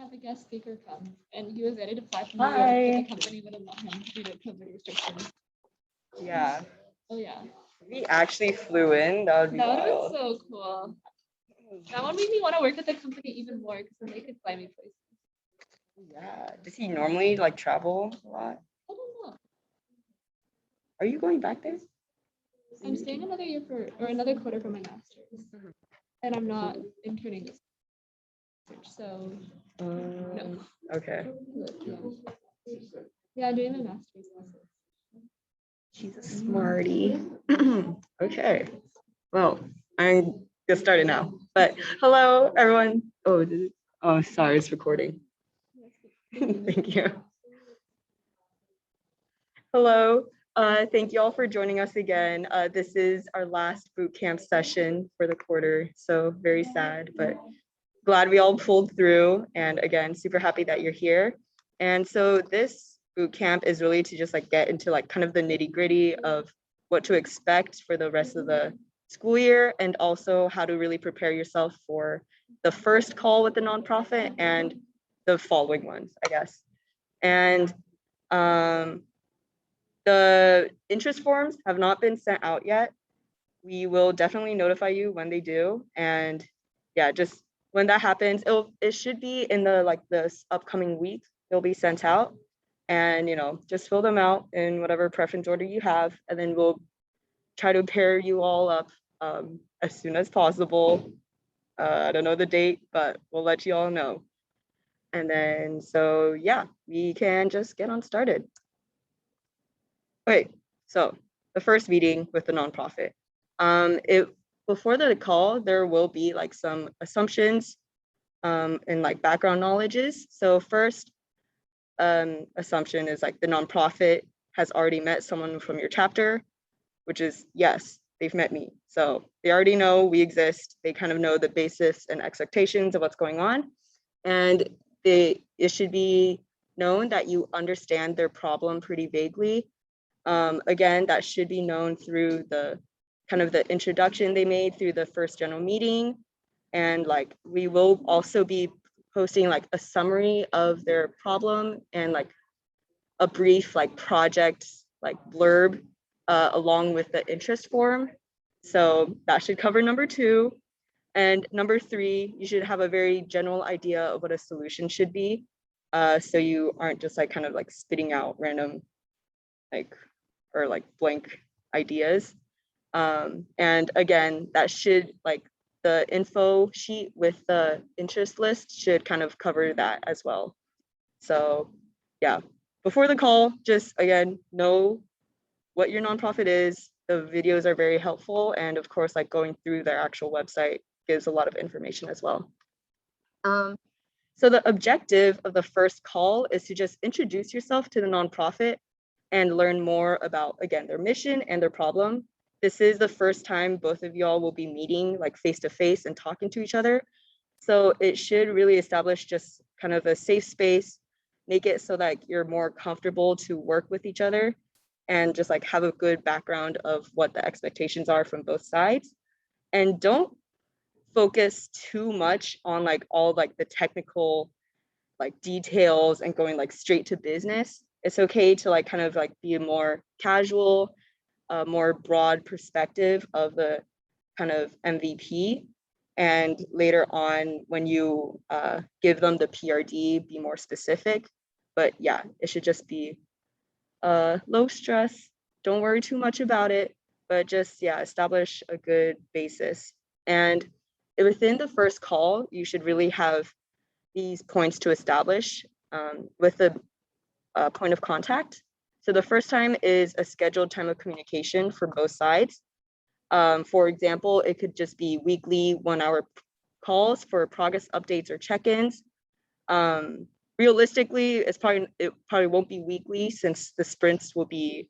have a guest speaker come, and he was ready to fly from New York, Hi. but the company wouldn't let him due to COVID restrictions. Yeah, Oh yeah, we actually flew in. That would be that would have been wild. so cool. That would make me want to work at the company even more because then they could fly me places. Yeah. Does he normally like travel a lot? I don't know. Are you going back there? I'm staying another year or another quarter for my master's, and I'm not interning this year, so no. Okay. Yeah, I'm doing my master's. She's a smarty. Okay. Well, I'm just started now. But hello, everyone. Oh, sorry, it's recording. Thank you. Hello. Thank you all for joining us again. This is our last boot camp session for the quarter. So very sad, but glad we all pulled through. And again, super happy that you're here. And so this boot camp is really to just like get into like kind of the nitty gritty of what to expect for the rest of the school year, and also how to really prepare yourself for the first call with the nonprofit and the following ones, I guess. And the interest forms have not been sent out yet. We will definitely notify you when they do. And yeah, just when that happens, it should be in the this upcoming week. They'll be sent out, and just fill them out in whatever preference order you have, and then we'll try to pair you all up as soon as possible. I don't know the date, but we'll let you all know. And then so yeah, we can just get on started. Okay, so the first meeting with the nonprofit. Before the call, there will be like some assumptions and like background knowledges. So first assumption is like the nonprofit has already met someone from your chapter, which is yes, they've met me. So they already know we exist. They kind of know the basis and expectations of what's going on. And it should be known that you understand their problem pretty vaguely. Again, that should be known through the kind of the introduction they made through the first general meeting. And like, we will also be posting like a summary of their problem and like a brief like project like blurb along with the interest form. So that should cover number 2. And number 3, you should have a very general idea of what a solution should be. So you aren't just like kind of like spitting out random like or like blank ideas. And again, that should like the info sheet with the interest list should kind of cover that as well. So yeah, before the call, just again, know what your nonprofit is. The videos are very helpful. And of course, like going through their actual website gives a lot of information as well. So the objective of the first call is to just introduce yourself to the nonprofit and learn more about, again, their mission and their problem. This is the first time both of y'all will be meeting like face-to-face and talking to each other. So it should really establish just kind of a safe space, make it so that you're more comfortable to work with each other and just like have a good background of what the expectations are from both sides. And don't focus too much on like all like the technical like details and going like straight to business. It's okay to like kind of like be a more casual, more broad perspective of the kind of MVP. And later on, when you give them the PRD, be more specific. But yeah, it should just be low stress. Don't worry too much about it, but just, yeah, establish a good basis. And within the first call, you should really have these points to establish with the point of contact. So the first time is a scheduled time of communication for both sides. For example, it could just be weekly 1-hour calls for progress updates or check-ins. Realistically, it probably won't be weekly since the sprints will be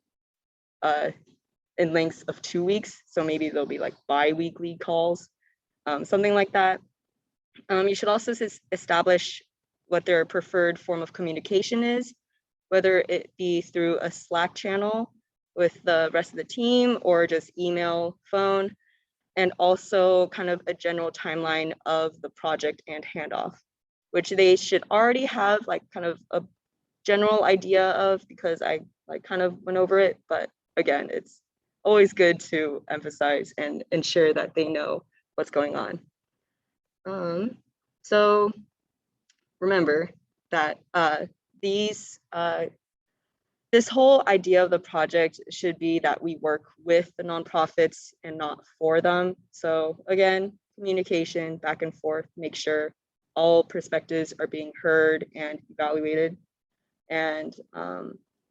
in lengths of 2 weeks. So maybe there'll be like bi-weekly calls, something like that. You should also establish what their preferred form of communication is, whether it be through a Slack channel with the rest of the team or just email, phone, and also kind of a general timeline of the project and handoff. which they should already have like kind of a general idea of, because I like kind of went over it, but again, it's always good to emphasize and ensure that they know what's going on. So remember that this whole idea of the project should be that we work with the nonprofits and not for them. So again, communication back and forth, make sure all perspectives are being heard and evaluated. And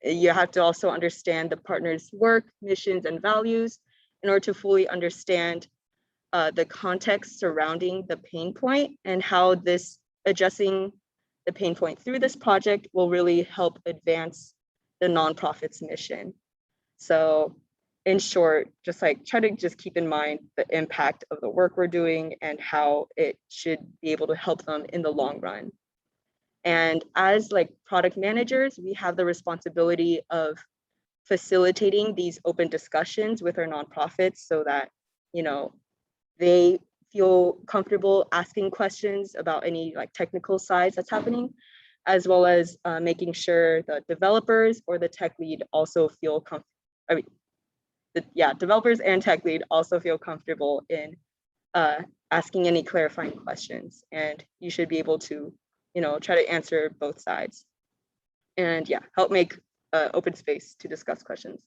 you have to also understand the partner's work, missions, and values in order to fully understand the context surrounding the pain point and how this addressing the pain point through this project will really help advance the nonprofit's mission. So in short, just like try to just keep in mind the impact of the work we're doing and how it should be able to help them in the long run. And as like product managers, we have the responsibility of facilitating these open discussions with our nonprofits so that, you know, they feel comfortable asking questions about any like technical sides that's happening, as well as making sure the developers or the tech lead also feel comfortable. Developers and tech lead also feel comfortable in asking any clarifying questions, and you should be able to, you know, try to answer both sides, and yeah, help make open space to discuss questions.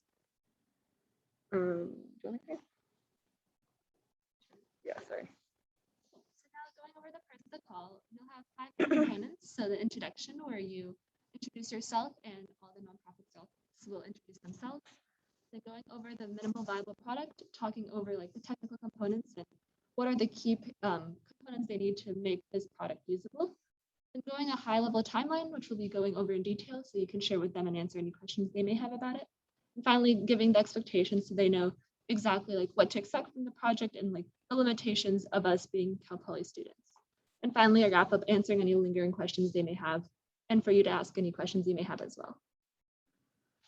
Yeah, sorry. So now going over the part of the call, you'll have 5 components. So the introduction, where you introduce yourself and all the nonprofit selves will introduce themselves. Then going over the minimal viable product, talking over like the technical components and what are the key components they need to make this product usable. And going a high level timeline, which we'll be going over in detail so you can share with them and answer any questions they may have about it. And finally, giving the expectations so they know exactly like what to expect from the project and like the limitations of us being Cal Poly students. And finally, a wrap up answering any lingering questions they may have and for you to ask any questions you may have as well.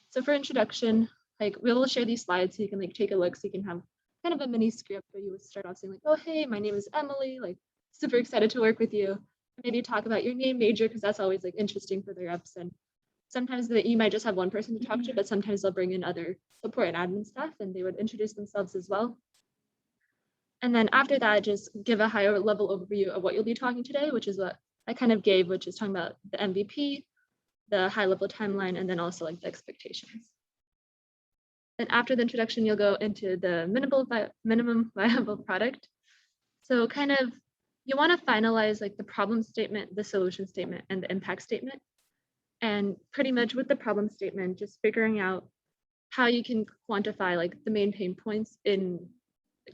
So for introduction, like we will share these slides so you can like take a look so you can have kind of a mini script where you would start off saying like, oh, hey, my name is Emily, like super excited to work with you. Maybe talk about your name, major, because that's always like interesting for the reps. And sometimes you might just have one person to talk to, but sometimes they'll bring in other support and admin staff and they would introduce themselves as well. And then after that, just give a higher level overview of what you'll be talking today, which is what I kind of gave, which is talking about the MVP, the high level timeline, and then also like the expectations. Then after the introduction, you'll go into the minimum viable product. So kind of, you want to finalize like the problem statement, the solution statement, and the impact statement. And pretty much with the problem statement, just figuring out how you can quantify like the main pain points in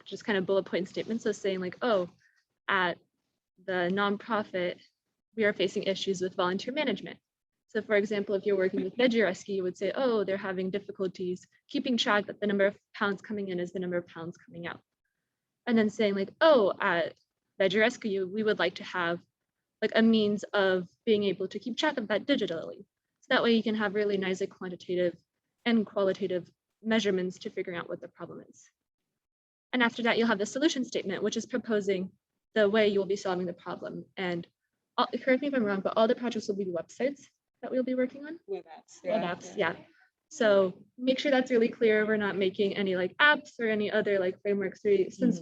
just kind of bullet point statements. So saying like, oh, at the nonprofit, we are facing issues with volunteer management. So for example, if you're working with Veggie Rescue, you would say, oh, they're having difficulties keeping track that the number of pounds coming in is the number of pounds coming out. And then saying like, oh, at Veggie Rescue, we would like to have like a means of being able to keep track of that digitally. So that way you can have really nice like, quantitative and qualitative measurements to figuring out what the problem is. And after that, you'll have the solution statement, which is proposing the way you will be solving the problem. And correct me if I'm wrong, but all the projects will be websites that we'll be working on. Web apps. Web apps, yeah. So make sure that's really clear. We're not making any like apps or any other like frameworks. Since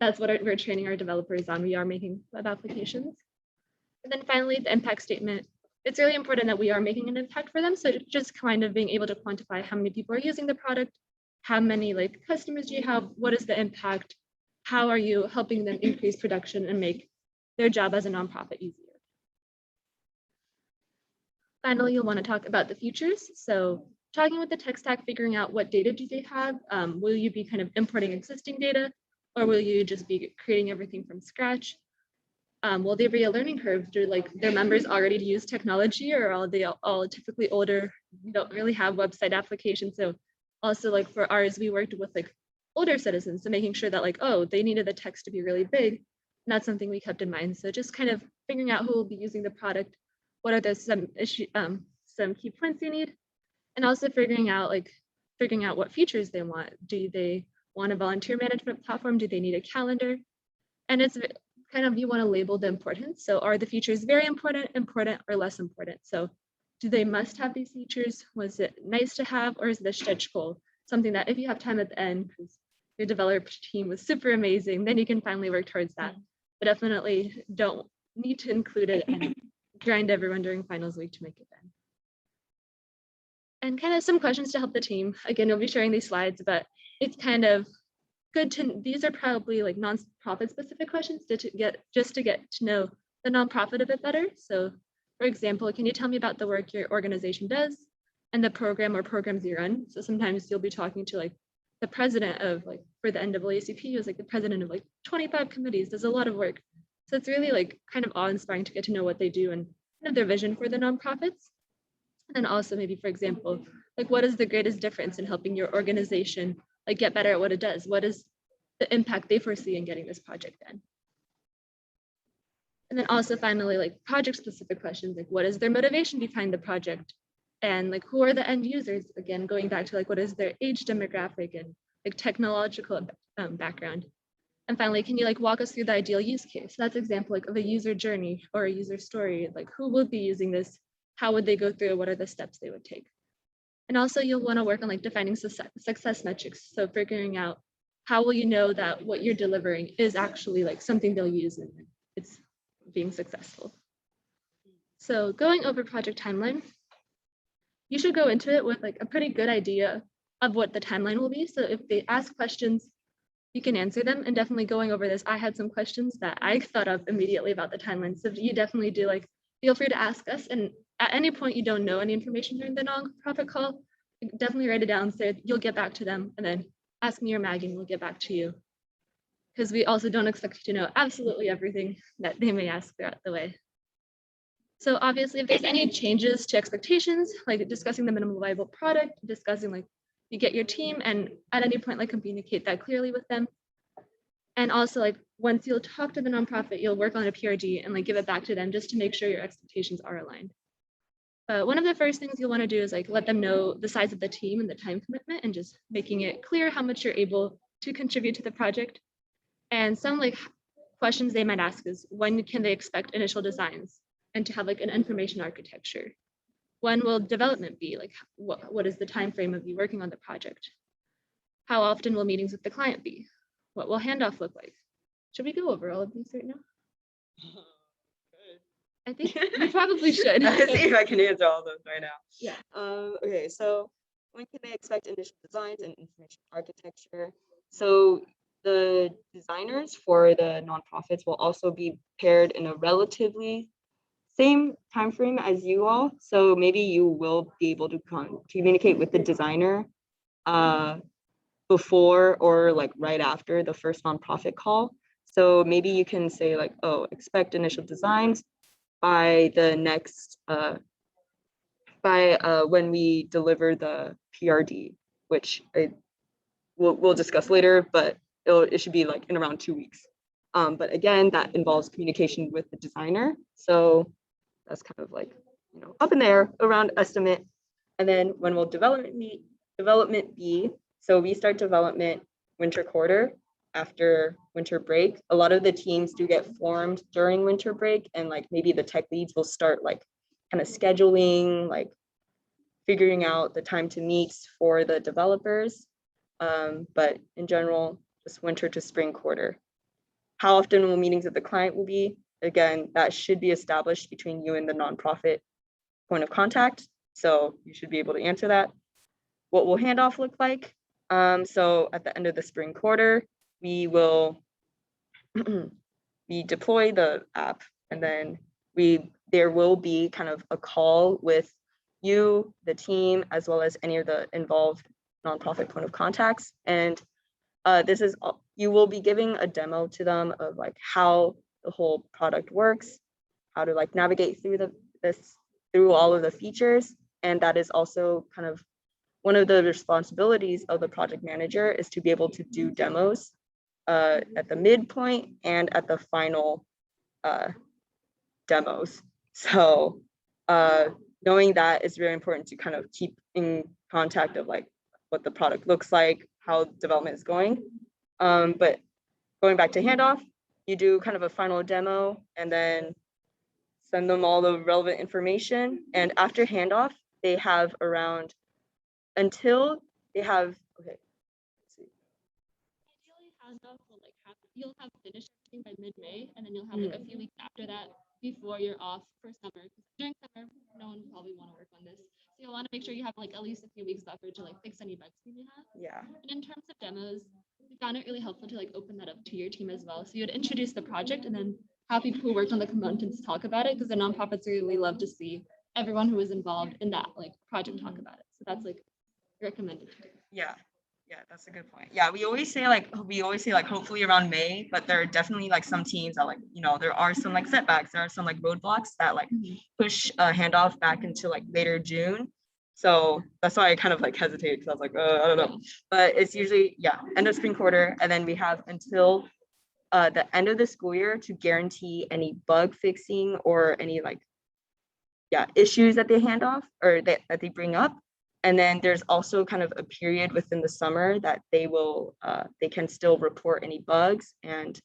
that's what we're training our developers on. We are making web applications. And then finally, the impact statement. It's really important that we are making an impact for them. So just kind of being able to quantify how many people are using the product, how many like customers do you have, what is the impact, how are you helping them increase production and make their job as a nonprofit easier. Finally, you'll want to talk about the features. So talking with the tech stack, figuring out what data do they have. Will you be kind of importing existing data, or will you just be creating everything from scratch? Will there be a learning curve? Do like their members already use technology, or are they all typically older, don't really have website applications? So also like for ours, we worked with like older citizens, so making sure that like, oh, they needed the text to be really big. And that's something we kept in mind. So just kind of figuring out who will be using the product, what are the some key points you need, and also figuring out what features they want. Do they want a volunteer management platform? Do they need a calendar? And it's kind of you want to label the importance. So are the features very important, important, or less important? So do they must have these features? Was it nice to have, or is it a stretch goal? Something that if you have time at the end, because your developer team was super amazing, then you can finally work towards that. But definitely don't need to include it and grind everyone during finals week to make it done. And kind of some questions to help the team. Again, you'll be sharing these slides, but it's kind of good to, these are probably like nonprofit specific questions to get to know the nonprofit a bit better. So for example, can you tell me about the work your organization does and the program or programs you run? So sometimes you'll be talking to like the president of like, for the NAACP, was like the president of like 25 committees, does a lot of work. So it's really like kind of awe-inspiring to get to know what they do and kind of their vision for the nonprofits. And also maybe, for example, like what is the greatest difference in helping your organization like get better at what it does? What is the impact they foresee in getting this project done? And then also finally, like project specific questions, like what is their motivation behind the project? And like who are the end users? Again, going back to like what is their age demographic and like technological background. And finally, can you like walk us through the ideal use case? That's example like of a user journey or a user story, like who would be using this? How would they go through? What are the steps they would take? And also you'll want to work on like defining success metrics. So figuring out how will you know that what you're delivering is actually like something they'll use and it's being successful. So going over project timeline, you should go into it with like a pretty good idea of what the timeline will be. So if they ask questions, you can answer them. And definitely going over this, I had some questions that I thought of immediately about the timeline. So you definitely do like, feel free to ask us. And at any point you don't know any information during the nonprofit call, definitely write it down so you'll get back to them and then ask me or Maggie and we'll get back to you. Because we also don't expect you to know absolutely everything that they may ask throughout the way. So obviously if there's any changes to expectations, like discussing the minimum viable product, discussing like you get your team and at any point like communicate that clearly with them. And also like once you'll talk to the nonprofit, you'll work on a PRD and like give it back to them just to make sure your expectations are aligned. But one of the first things you'll want to do is like let them know the size of the team and the time commitment and just making it clear how much you're able to contribute to the project. And some like questions they might ask is when can they expect initial designs and to have like an information architecture? When will development be? Like what is the time frame of you working on the project? How often will meetings with the client be? What will handoff look like? Should we go over all of these right now? I think we probably should. Let's see if I can answer all those right now. Yeah. Okay, so when can they expect initial designs and information architecture? So the designers for the nonprofits will also be paired in a relatively same time frame as you all. So maybe you will be able to communicate with the designer before or like right after the first nonprofit call. So maybe you can say like, oh, expect initial designs by the next when we deliver the PRD, which we'll discuss later, but it should be like in around 2 weeks. But again, that involves communication with the designer. So that's kind of like, you know, up in there around estimate. And then when will development be? So we start development winter quarter after winter break. A lot of the teams do get formed during winter break, and like maybe the tech leads will start like kind of scheduling, like figuring out the time to meet for the developers. But in general, just winter to spring quarter. How often will meetings with the client will be? Again, that should be established between you and the nonprofit point of contact. So you should be able to answer that. What will handoff look like? So at the end of the spring quarter, we will we deploy the app, and then there will be kind of a call with you, the team, as well as any of the involved nonprofit point of contacts. And this is, you will be giving a demo to them of like how the whole product works, how to like navigate through all of the features. And that is also kind of one of the responsibilities of the project manager, is to be able to do demos at the midpoint and at the final demos. So knowing that is very important to kind of keep in contact of like what the product looks like, how development is going. But going back to handoff, you do kind of a final demo and then send them all the relevant information. And after handoff, they have around until they have, okay, let's see. Ideally, handoff will like have you'll have finished everything by mid-May, and then you'll have like a few weeks after that before you're off for summer. 'Cause during summer, no one will probably want to work on this, so you'll want to make sure you have like at least a few weeks buffer to like fix any bugs you may have. Yeah. And in terms of demos, we found it really helpful to like open that up to your team as well. So you would introduce the project and then have people who worked on the components talk about it, because the nonprofits really love to see everyone who was involved in that like project talk about it. So that's like recommended. Yeah. Yeah, that's a good point. Yeah, we always say like hopefully around May, but there are definitely like some teams that like, there are some like setbacks, there are some like roadblocks that like push a handoff back into like later June. So that's why I kind of like hesitated, because I was like, I don't know. But it's usually, end of spring quarter, and then we have until the end of the school year to guarantee any bug fixing or any like issues that they hand off or that they bring up. And then there's also kind of a period within the summer that they can still report any bugs, and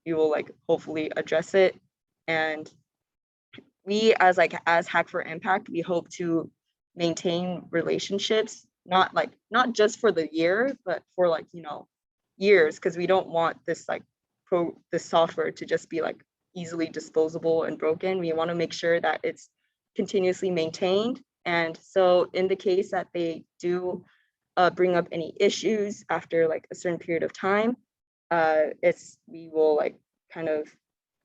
you will like hopefully address it. And we as Hack for Impact, we hope to maintain relationships, not just for the year, but for like, years, because we don't want this this software to just be like easily disposable and broken. We want to make sure that it's continuously maintained. And so in the case that they do bring up any issues after like a certain period of time, we will like kind of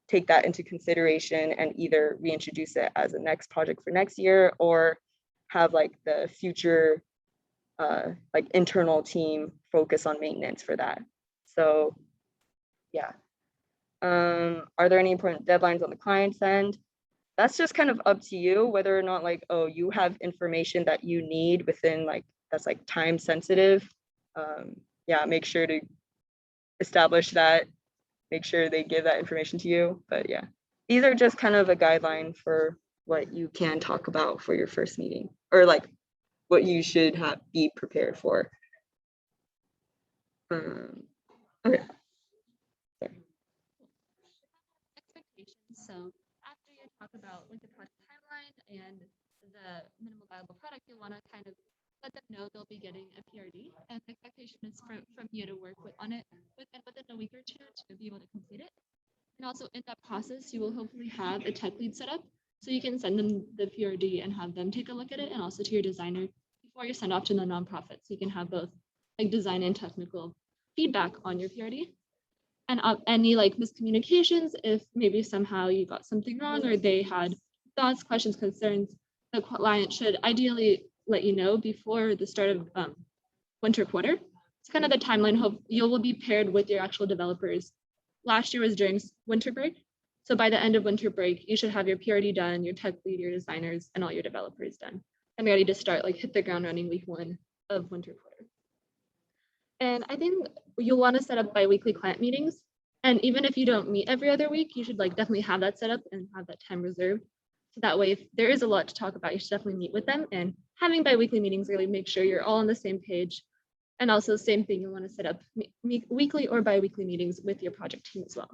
take that into consideration and either reintroduce it as a next project for next year, or have like the future like internal team focus on maintenance for that. So yeah. Are there any important deadlines on the client's end? That's just kind of up to you, whether or not like, oh, you have information that you need within like, that's like time sensitive. Make sure to establish that, make sure they give that information to you. But yeah, these are just kind of a guideline for what you can talk about for your first meeting, or like what you should be prepared for. Okay. Expectations. So after you talk about like the project timeline and the minimal viable product, you want to kind of let them know they'll be getting a PRD, and the expectation is from you to work on it within a week or two to be able to complete it. And also in that process, you will hopefully have a tech lead set up, so you can send them the PRD and have them take a look at it, and also to your designer before you send off to the nonprofit, so you can have both like design and technical feedback on your PRD. And any like miscommunications, if maybe somehow you got something wrong or they had thoughts, questions, concerns, the client should ideally let you know before the start of winter quarter. It's kind of the timeline. Hope you will be paired with your actual developers. Last year was during winter break, so by the end of winter break, you should have your PRD done, your tech lead, your designers, and all your developers done, and ready to start like hit the ground running week 1 of winter quarter. And I think you'll want to set up bi-weekly client meetings. And even if you don't meet every other week, you should like definitely have that set up and have that time reserved. So that way, if there is a lot to talk about, you should definitely meet with them. And having bi-weekly meetings really make sure you're all on the same page. And also same thing, you want to set up weekly or bi-weekly meetings with your project team as well.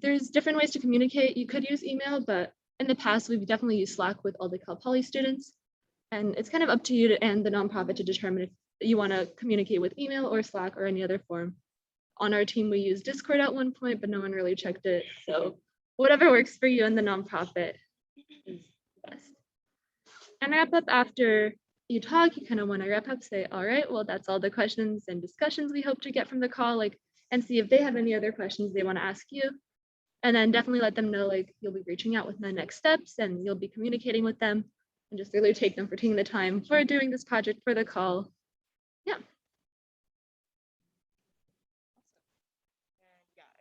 There's different ways to communicate. You could use email, but in the past, we've definitely used Slack with all the Cal Poly students. And it's kind of up to you and the nonprofit to determine if you want to communicate with email or Slack or any other form. On our team, we used Discord at one point, but no one really checked it. So whatever works for you and the nonprofit is best. And wrap up after you talk, you kind of want to wrap up, say, all right, well, that's all the questions and discussions we hope to get from the call, like, and see if they have any other questions they want to ask you. And then definitely let them know, like, you'll be reaching out with the next steps and you'll be communicating with them, and just really take them for taking the time for doing this project for the call. Yeah.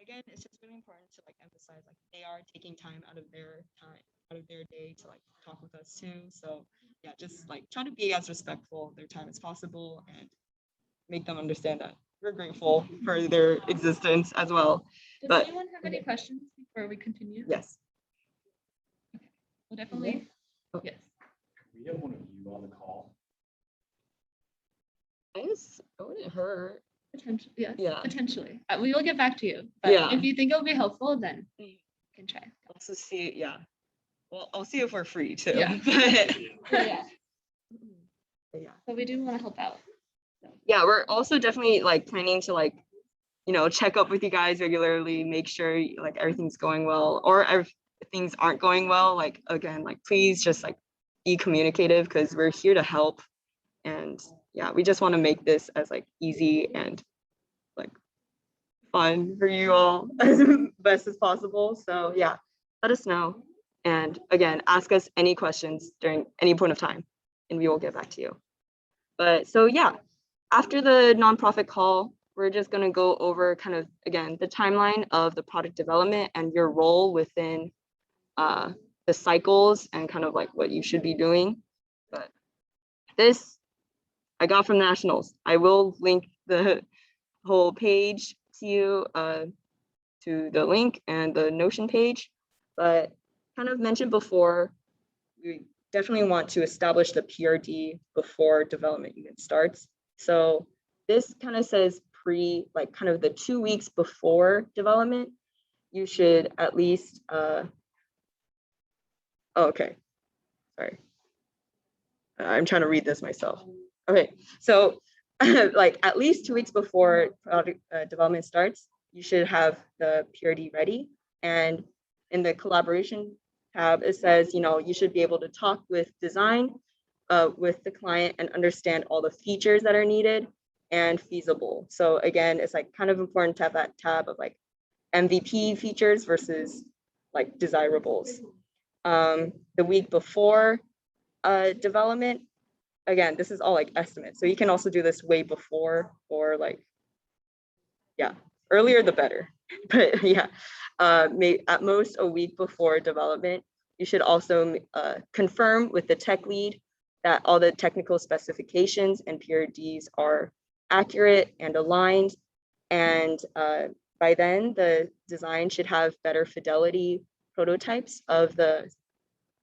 Again, it's just really important to like emphasize like they are taking time out of their day to like talk with us too. So yeah, just like try to be as respectful of their time as possible and make them understand that we're grateful for their existence as well. Does anyone have any questions before we continue? Yes. Okay. Well, definitely. Yes. We have one of you on the call. I guess it wouldn't hurt. Potentially, yeah. Yeah. Potentially. We will get back to you. But Yeah. if you think it'll be helpful, then you can try. Also see, yeah. Well, I'll see if we're free too. Yeah. But Yeah. yeah. So we do want to help out. Yeah, we're also definitely like planning to like, you know, check up with you guys regularly, make sure like everything's going well, or if things aren't going well, like again, like please just like be communicative because we're here to help. And yeah, we just want to make this as like easy and like fun for you all as best as possible. So yeah, let us know. And again, ask us any questions during any point of time and we will get back to you. But so yeah, after the nonprofit call, we're just going to go over kind of, again, the timeline of the product development and your role within the cycles and kind of like what you should be doing. But this I got from Nationals. I will link the whole page to you, to the link and the Notion page. But kind of mentioned before, we definitely want to establish the PRD before development even starts. So this kind of says like kind of the 2 weeks before development, you should at least, oh, okay, sorry. I'm trying to read this myself. Okay, so like at least 2 weeks before product development starts, you should have the PRD ready. And in the collaboration tab, it says, you know, you should be able to talk with design with the client and understand all the features that are needed and feasible. So again, it's like kind of important to have that tab of like MVP features versus like desirables. The week before development, again, this is all like estimates. So you can also do this way before or like, yeah, earlier the better. But yeah, at most a week before development, you should also confirm with the tech lead that all the technical specifications and PRDs are accurate and aligned. And by then, the design should have better fidelity prototypes of the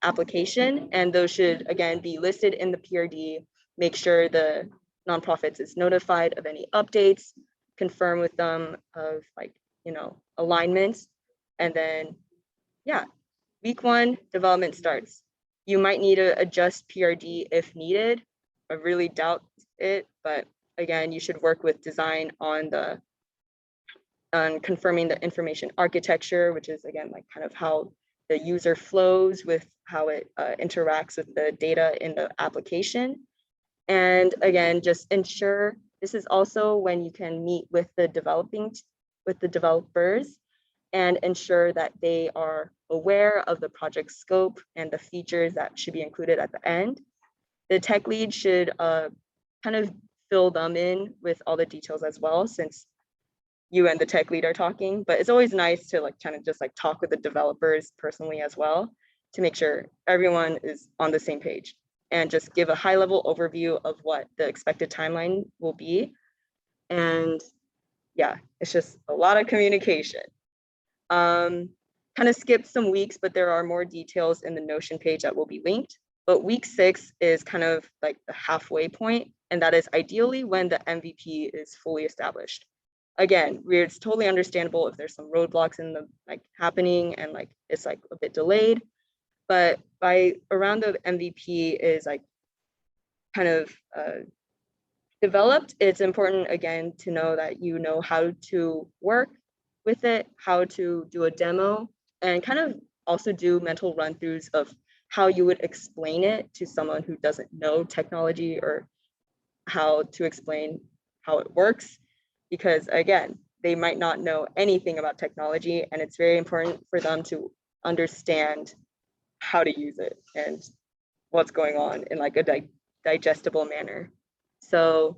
application. And those should, again, be listed in the PRD, make sure the nonprofits is notified of any updates, confirm with them of like, you know, alignments. And then, yeah, week 1, development starts. You might need to adjust PRD if needed. I really doubt it, but again, you should work with design on confirming the information architecture, which is again, like kind of how the user flows with how it interacts with the data in the application. And again, just ensure this is also when you can meet with the developers and ensure that they are aware of the project scope and the features that should be included at the end. The tech lead should kind of fill them in with all the details as well, since you and the tech lead are talking, but it's always nice to like kind of just like talk with the developers personally as well to make sure everyone is on the same page and just give a high level overview of what the expected timeline will be. And yeah, it's just a lot of communication. Kind of skipped some weeks, but there are more details in the Notion page that will be linked. But week 6 is kind of like the halfway point, and that is ideally when the MVP is fully established. Again, it's totally understandable if there's some roadblocks in the like happening and like it's like a bit delayed, but by around the MVP is like kind of developed, it's important again to know that you know how to work with it, how to do a demo, and kind of also do mental run-throughs of how you would explain it to someone who doesn't know technology or how to explain how it works. Because again, they might not know anything about technology, and it's very important for them to understand how to use it and what's going on in like a digestible manner. So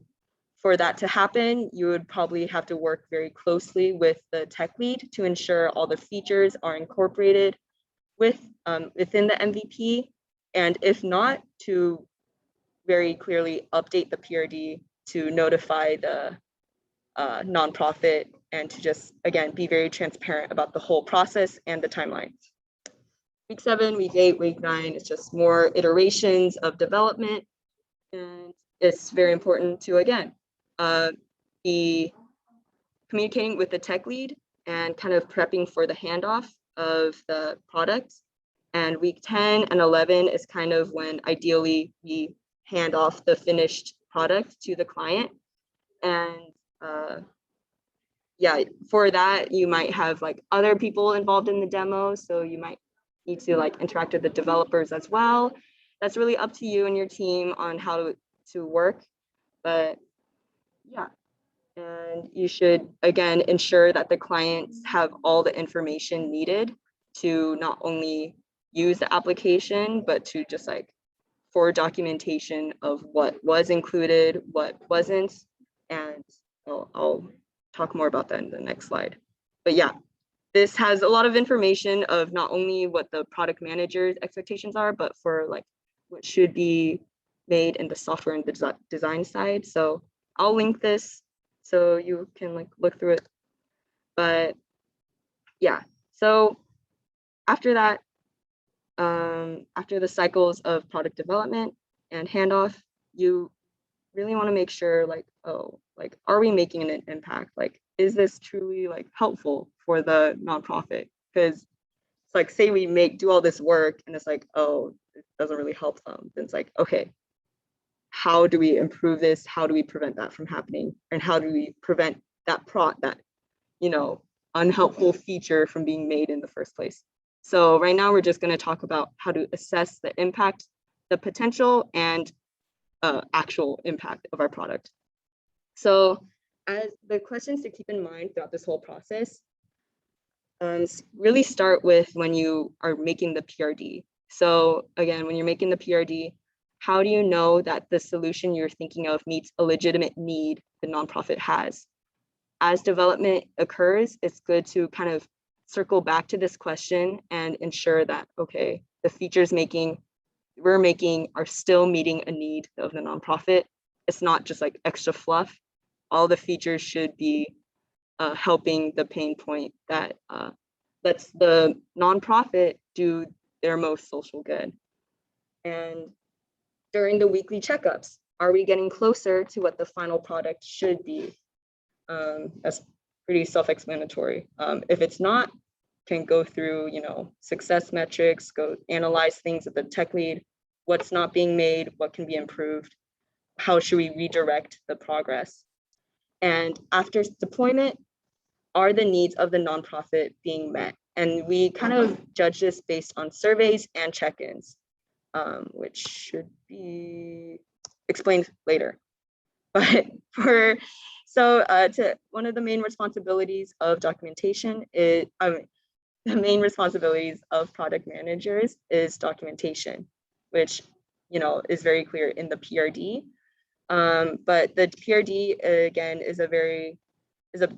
for that to happen, you would probably have to work very closely with the tech lead to ensure all the features are incorporated within the MVP. And if not, to very clearly update the PRD to notify the nonprofit and to just, again, be very transparent about the whole process and the timeline. Week 7, week 8, week 9, it's just more iterations of development. And it's very important to, again, be communicating with the tech lead and kind of prepping for the handoff of the product. And week 10 and 11 is kind of when ideally we hand off the finished product to the client. And yeah, for that, you might have like other people involved in the demo. So you might need to like interact with the developers as well. That's really up to you and your team on how to work. But yeah, and you should, again, ensure that the clients have all the information needed to not only use the application, but to just like for documentation of what was included, what wasn't. And I'll talk more about that in the next slide. But yeah, this has a lot of information of not only what the product manager's expectations are, but for like what should be made in the software and the design side. So I'll link this so you can like look through it. But yeah, so after that, after the cycles of product development and handoff, you really want to make sure like, oh, like, are we making an impact? Like, is this truly like helpful for the nonprofit? Because it's like, say we do all this work and it's like, oh, it doesn't really help them. Then it's like, okay, how do we improve this? How do we prevent that from happening? And how do we prevent that you know, unhelpful feature from being made in the first place? So right now we're just going to talk about how to assess the impact, the potential, and actual impact of our product. So as the questions to keep in mind throughout this whole process, really start with when you are making the PRD. So again, when you're making the PRD, how do you know that the solution you're thinking of meets a legitimate need the nonprofit has? As development occurs, it's good to kind of circle back to this question and ensure that, okay, the features we're making are still meeting a need of the nonprofit. It's not just like extra fluff. All the features should be helping the pain point that lets the nonprofit do their most social good. And during the weekly checkups, are we getting closer to what the final product should be? That's pretty self-explanatory. If it's not, can go through, you know, success metrics, go analyze things at the tech lead, what's not being made, what can be improved, how should we redirect the progress? And after deployment, are the needs of the nonprofit being met? And we kind of judge this based on surveys and check-ins, which should be explained later. But one of the main responsibilities of documentation is, the main responsibilities of product managers is documentation, which, you know, is very clear in the PRD. But the PRD, again, is a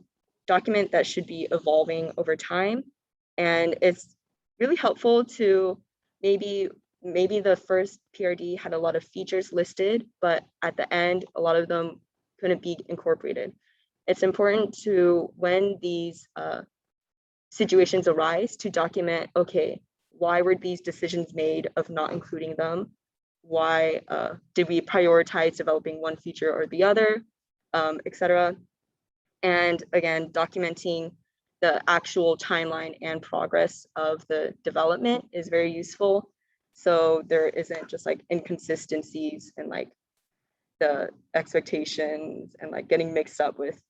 document that should be evolving over time. And it's really helpful to maybe the first PRD had a lot of features listed, but at the end, a lot of them couldn't be incorporated. It's important to, when these situations arise, to document, okay, why were these decisions made of not including them? Why did we prioritize developing one feature or the other, etc. And again, documenting the actual timeline and progress of the development is very useful. So there isn't just like inconsistencies and like the expectations and like getting mixed up with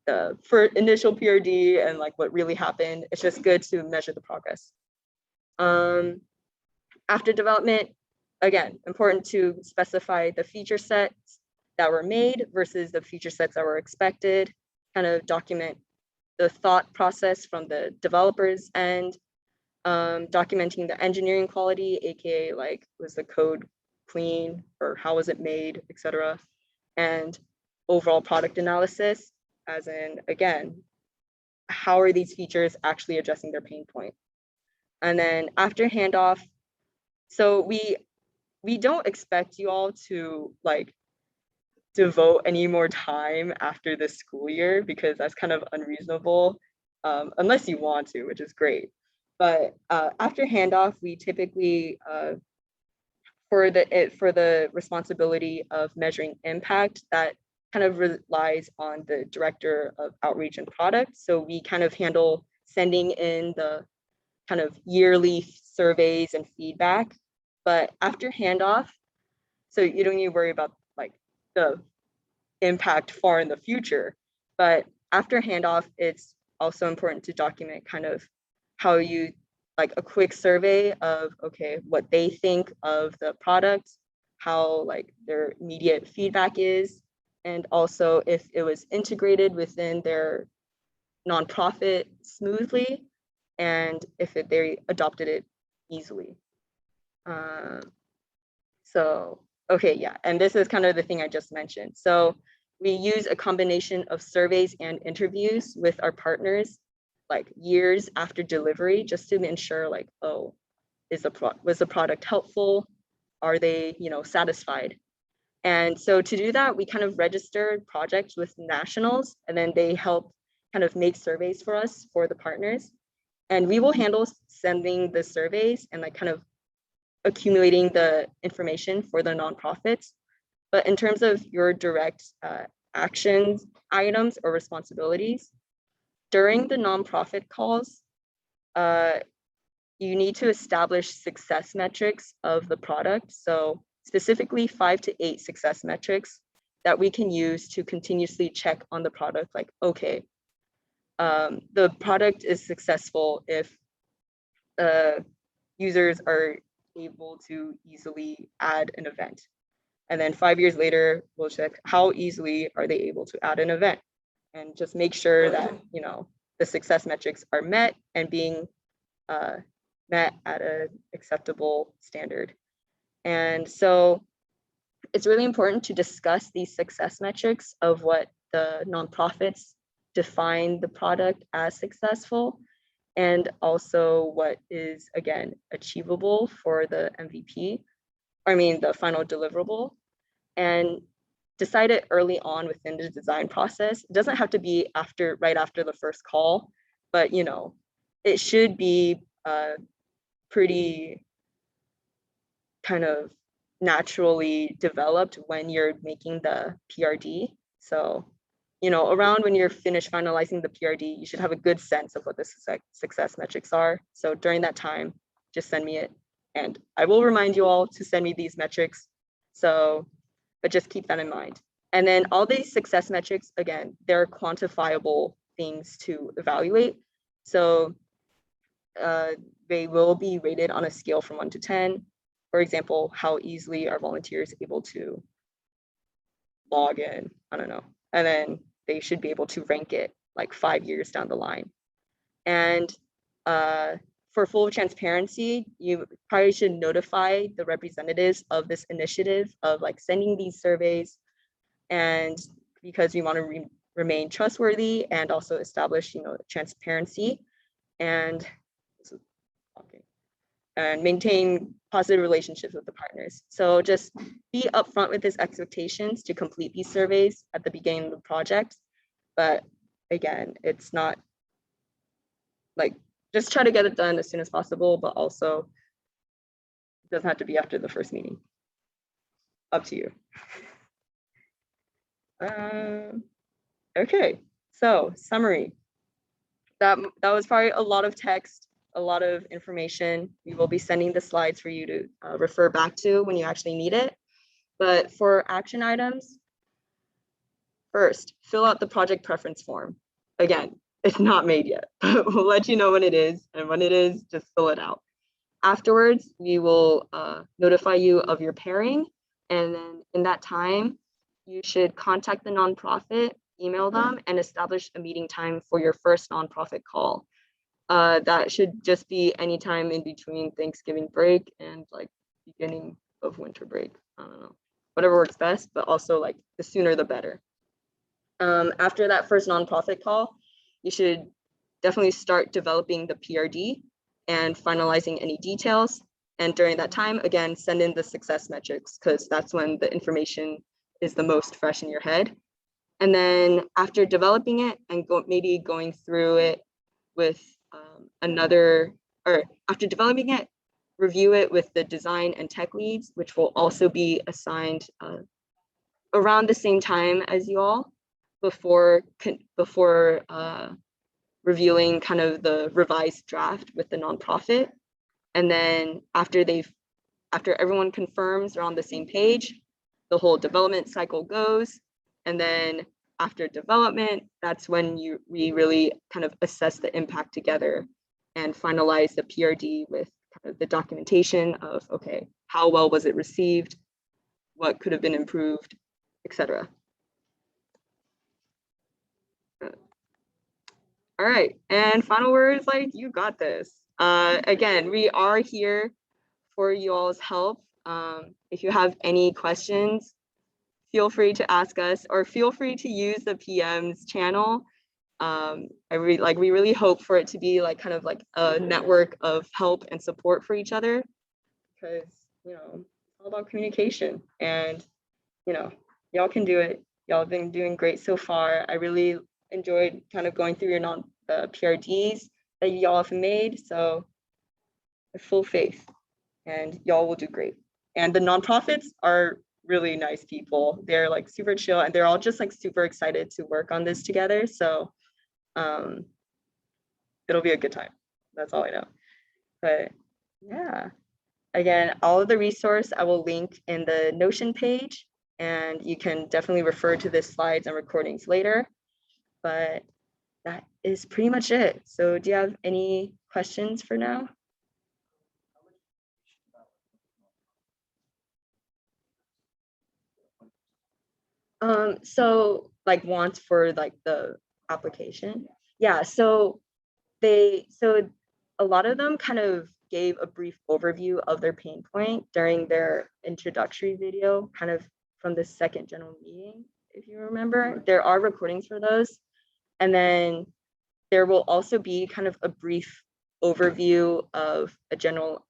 the initial PRD and like what really happened. It's just good to measure the progress. After development, again, important to specify the feature sets that were made versus the feature sets that were expected, kind of document the thought process from the developers end, documenting the engineering quality, aka like, was the code clean or how was it made, etc. And overall product analysis, as in, again, how are these features actually addressing their pain point? And then after handoff, so we don't expect you all to like devote any more time after this school year, because that's kind of unreasonable, unless you want to, which is great. But after handoff, we typically, for the responsibility of measuring impact, that kind of relies on the director of outreach and product. So we kind of handle sending in the kind of yearly surveys and feedback. But after handoff, so you don't need to worry about like the impact far in the future. But after handoff, it's also important to document kind of how you, like a quick survey of, okay, what they think of the product, how like their immediate feedback is, and also if it was integrated within their nonprofit smoothly, and if they adopted it easily. So, okay, yeah, and this is kind of the thing I just mentioned. So we use a combination of surveys and interviews with our partners, like years after delivery, just to ensure like, oh, was the product helpful? Are they, satisfied? And so to do that, we kind of registered projects with nationals, and then they help kind of make surveys for us for the partners. And we will handle sending the surveys and like kind of accumulating the information for the nonprofits. But in terms of your direct actions, items, or responsibilities, during the nonprofit calls, you need to establish success metrics of the product. So specifically 5 to 8 success metrics that we can use to continuously check on the product, like, okay, the product is successful if users are able to easily add an event. And then 5 years later, we'll check how easily are they able to add an event, and just make sure that, the success metrics are met and being met at an acceptable standard. And so it's really important to discuss these success metrics of what the nonprofits define the product as successful, and also what is, again, achievable for the MVP, the final deliverable, and decide it early on within the design process. It doesn't have to be right after the first call, but it should be pretty kind of naturally developed when you're making the PRD. So, around when you're finished finalizing the PRD, you should have a good sense of what the success metrics are. So during that time, just send me it, and I will remind you all to send me these metrics. So, but just keep that in mind. And then all these success metrics, again, they're quantifiable things to evaluate. So they will be rated on a scale from 1 to 10. For example, how easily are volunteers able to log in? I don't know. And then they should be able to rank it like 5 years down the line. And for full transparency, you probably should notify the representatives of this initiative of like sending these surveys, and because we want to remain trustworthy and also establish, transparency and maintain positive relationships with the partners. So just be upfront with his expectations to complete these surveys at the beginning of the project. But again, it's not like, just try to get it done as soon as possible, but also it doesn't have to be after the first meeting. Up to you. Okay, so summary. That was probably a lot of text, a lot of information. We will be sending the slides for you to refer back to when you actually need it. But for action items, first, fill out the project preference form. Again, it's not made yet, but we'll let you know when it is, and when it is, just fill it out. Afterwards, we will notify you of your pairing, and then in that time, you should contact the nonprofit, email them, and establish a meeting time for your first nonprofit call. That should just be anytime in between Thanksgiving break and like beginning of winter break. I don't know, whatever works best, but also like the sooner the better. After that first nonprofit call, you should definitely start developing the PRD and finalizing any details. And during that time, again, send in the success metrics, because that's when the information is the most fresh in your head. And then after developing it and maybe going through it with after developing it, review it with the design and tech leads, which will also be assigned around the same time as you all before reviewing kind of the revised draft with the nonprofit. And then after everyone confirms they're on the same page, the whole development cycle goes. And then after development, that's when we really kind of assess the impact together and finalize the PRD with kind of the documentation of, okay, how well was it received? What could have been improved, etc. All right, and final words, like, you got this. Again, we are here for you all's help. If you have any questions, feel free to ask us, or feel free to use the PM's channel. We really hope for it to be like kind of like a network of help and support for each other, because it's all about communication, and y'all can do it. Y'all have been doing great so far. I really enjoyed kind of going through your PRDs that y'all have made. So I have full faith, and y'all will do great. And the nonprofits are really nice people. They're like super chill, and they're all just like super excited to work on this together. So it'll be a good time. That's all I know. But yeah, again, all of the resource I will link in the Notion page, and you can definitely refer to the slides and recordings later. But that is pretty much it. So do you have any questions for now? So like wants for like the application. Yeah, so a lot of them kind of gave a brief overview of their pain point during their introductory video, kind of from the second general meeting, if you remember. There are recordings for those. And then there will also be kind of a brief overview of a general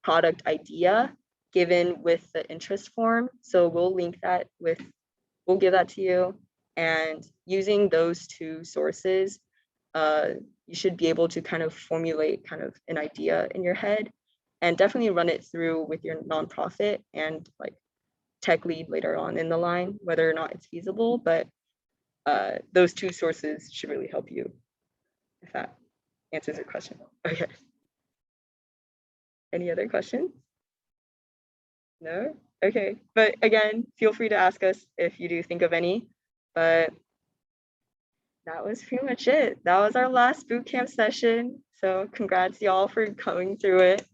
product idea given with the interest form. So we'll link that we'll give that to you. And using those two sources, you should be able to kind of formulate kind of an idea in your head, and definitely run it through with your nonprofit and like tech lead later on in the line, whether or not it's feasible. But those two sources should really help you, if that answers your question. Okay. Any other questions? No? Okay. But again, feel free to ask us if you do think of any. But that was pretty much it. That was our last boot camp session. So congrats y'all for going through it.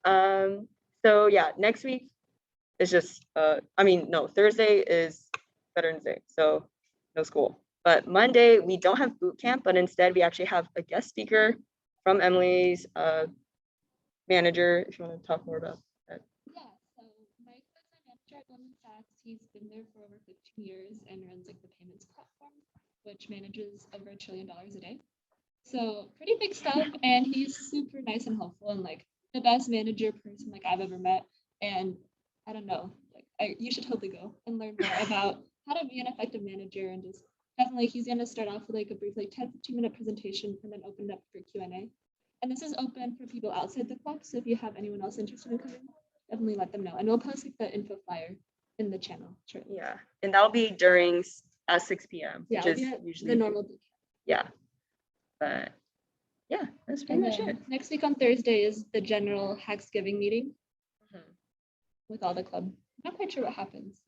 So yeah, next week is just, Thursday is Veterans Day, so no school. But Monday, we don't have boot camp, but instead we actually have a guest speaker from Emily's manager, if you want to talk more about that. Yeah, so Mike was my manager at Goldman Sachs. He's been there for over 15 years and runs like the payments platform, which manages over $1 trillion a day. So pretty big stuff, and he's super nice and helpful, and like the best manager person like I've ever met. And I don't know, like you should totally go and learn more about how to be an effective manager, and just definitely he's going to start off with like a brief like 10-15 minute presentation and then open it up for Q&A. And this is open for people outside the club, so if you have anyone else interested in coming, definitely let them know. And we'll post like the info flyer in the channel. Shortly. Yeah, and that'll be during at 6 p.m. Yeah, which is usually the normal boot camp. Yeah, but yeah, that's pretty much it. Next week on Thursday is the general Thanksgiving meeting with all the club. Not quite sure what happens.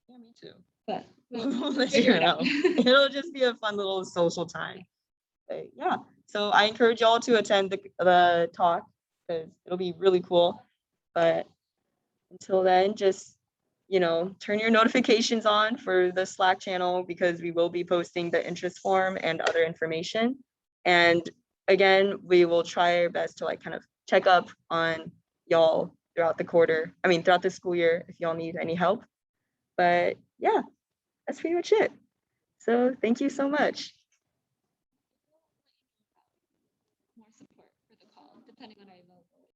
Yeah, me too. But we'll let you know. It'll just be a fun little social time. But yeah, so I encourage y'all to attend the talk, because it'll be really cool. But until then, just turn your notifications on for the Slack channel, because we will be posting the interest form and other information. And again, we will try our best to like kind of check up on y'all throughout the school year, if y'all need any help. But yeah, that's pretty much it. So thank you so much.